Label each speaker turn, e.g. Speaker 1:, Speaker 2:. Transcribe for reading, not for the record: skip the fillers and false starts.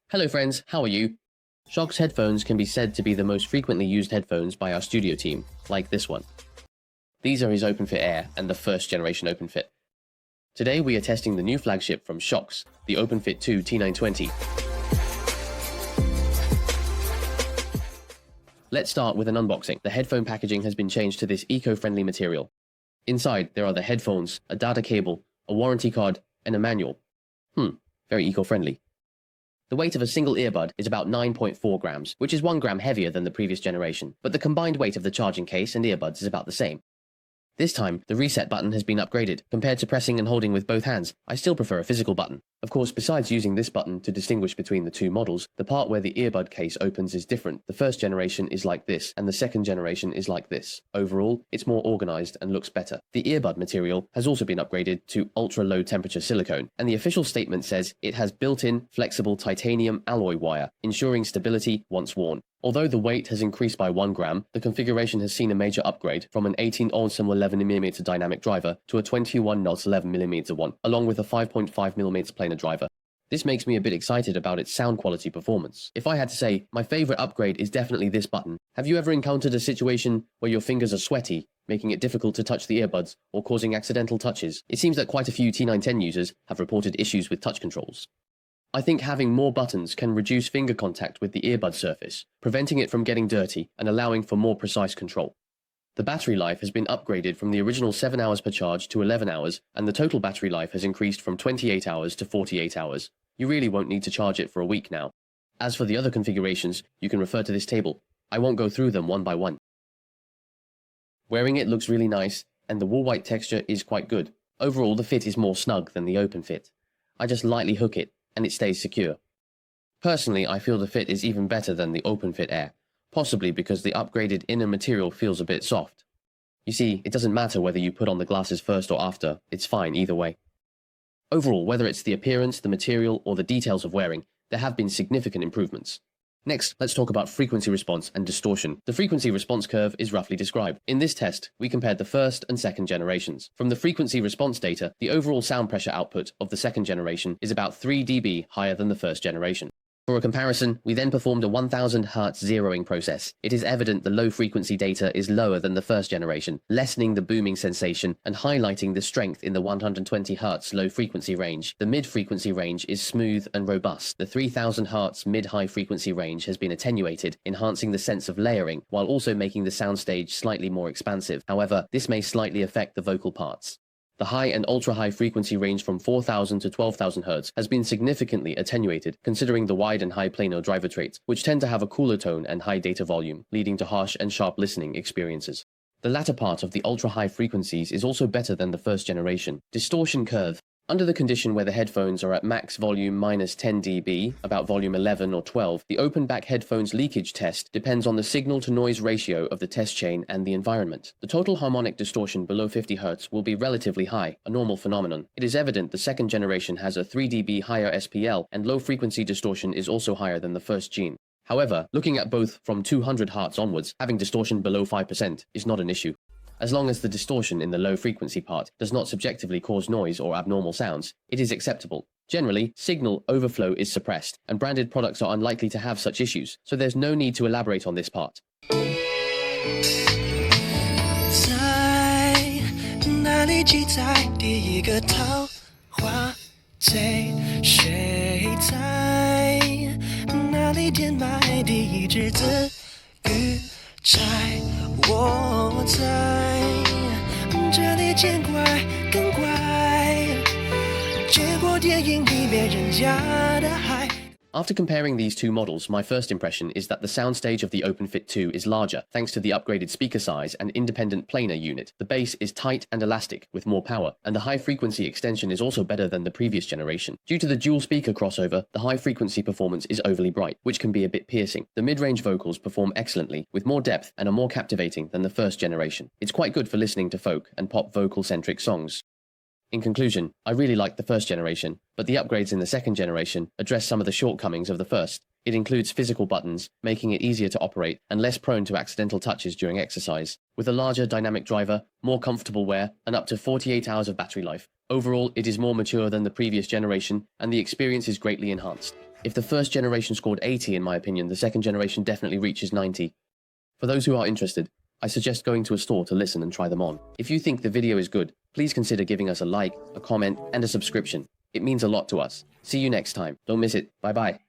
Speaker 1: Hello friends, how are you? Shokz headphones can be said to be the most frequently used headphones by our studio team, like this one. These are his OpenFit Air and the first generation OpenFit. Today we are testing the new flagship from Shokz, the OpenFit 2 T920. Let's start with an unboxing. The headphone packaging has been changed to this eco-friendly material. Inside there are the headphones, a data cable, a warranty card, and a manual. Very eco-friendly. The weight of a single earbud is about 9.4 grams, which is 1 gram heavier than the previous generation, but the combined weight of the charging case and earbuds is about the same. This time, the reset button has been upgraded. Compared to pressing and holding with both hands, I still prefer a physical button. Of course, besides using this button to distinguish between the two models, the part where the earbud case opens is different. The first generation is like this, and the second generation is like this. Overall, it's more organized and looks better. The earbud material has also been upgraded to ultra-low temperature silicone, and the official statement says it has built-in flexible titanium alloy wire, ensuring stability once worn. Although the weight has increased by 1 gram, the configuration has seen a major upgrade from an 18 Awesome 11mm dynamic driver to a 21 knots 11mm one, along with a 5.5mm planar driver. This makes me a bit excited about its sound quality performance. If I had to say, my favorite upgrade is definitely this button. Have you ever encountered a situation where your fingers are sweaty, making it difficult to touch the earbuds or causing accidental touches? It seems that quite a few T910 users have reported issues with touch controls. I think having more buttons can reduce finger contact with the earbud surface, preventing it from getting dirty and allowing for more precise control. The battery life has been upgraded from the original 7 hours per charge to 11 hours, and the total battery life has increased from 28 hours to 48 hours. You really won't need to charge it for a week now. As for the other configurations, you can refer to this table. I won't go through them one by one. Wearing it looks really nice, and the wool white texture is quite good. Overall, the fit is more snug than the OpenFit. I just lightly hook it, and it stays secure. Personally, I feel the fit is even better than the OpenFit Air, possibly because the upgraded inner material feels a bit soft. You see, it doesn't matter whether you put on the glasses first or after, it's fine either way. Overall, whether it's the appearance, the material, or the details of wearing, there have been significant improvements. Next, let's talk about frequency response and distortion. The frequency response curve is roughly described. In this test, we compared the first and second generations. From the frequency response data, the overall sound pressure output of the second generation is about 3 dB higher than the first generation. For a comparison, we then performed a 1000 Hz zeroing process. It is evident the low frequency data is lower than the first generation, lessening the booming sensation and highlighting the strength in the 120 Hz low frequency range. The mid frequency range is smooth and robust. The 3000 Hz mid-high frequency range has been attenuated, enhancing the sense of layering, while also making the soundstage slightly more expansive. However, this may slightly affect the vocal parts. The high and ultra-high frequency range from 4000 to 12,000 Hz has been significantly attenuated, considering the wide and high planar driver traits, which tend to have a cooler tone and high data volume, leading to harsh and sharp listening experiences. The latter part of the ultra-high frequencies is also better than the first generation. Distortion curve. Under the condition where the headphones are at max volume minus 10 dB, about volume 11 or 12, the open-back headphones leakage test depends on the signal-to-noise ratio of the test chain and the environment. The total harmonic distortion below 50 Hz will be relatively high, a normal phenomenon. It is evident the second generation has a 3 dB higher SPL, and low-frequency distortion is also higher than the first gene. However, looking at both from 200 Hz onwards, having distortion below 5% is not an issue. As long as the distortion in the low-frequency part does not subjectively cause noise or abnormal sounds, it is acceptable. Generally, signal overflow is suppressed, and branded products are unlikely to have such issues, so there's no need to elaborate on this part. After comparing these two models, my first impression is that the soundstage of the OpenFit 2 is larger, thanks to the upgraded speaker size and independent planar unit. The bass is tight and elastic, with more power, and the high-frequency extension is also better than the previous generation. Due to the dual-speaker crossover, the high-frequency performance is overly bright, which can be a bit piercing. The mid-range vocals perform excellently, with more depth and are more captivating than the first generation. It's quite good for listening to folk and pop vocal-centric songs. In conclusion, I really like the first generation, but the upgrades in the second generation address some of the shortcomings of the first. It includes physical buttons, making it easier to operate and less prone to accidental touches during exercise. With a larger dynamic driver, more comfortable wear, and up to 48 hours of battery life. Overall, it is more mature than the previous generation, and the experience is greatly enhanced. If the first generation scored 80, in my opinion, the second generation definitely reaches 90. For those who are interested, I suggest going to a store to listen and try them on. If you think the video is good, please consider giving us a like, a comment, and a subscription. It means a lot to us. See you next time. Don't miss it. Bye bye.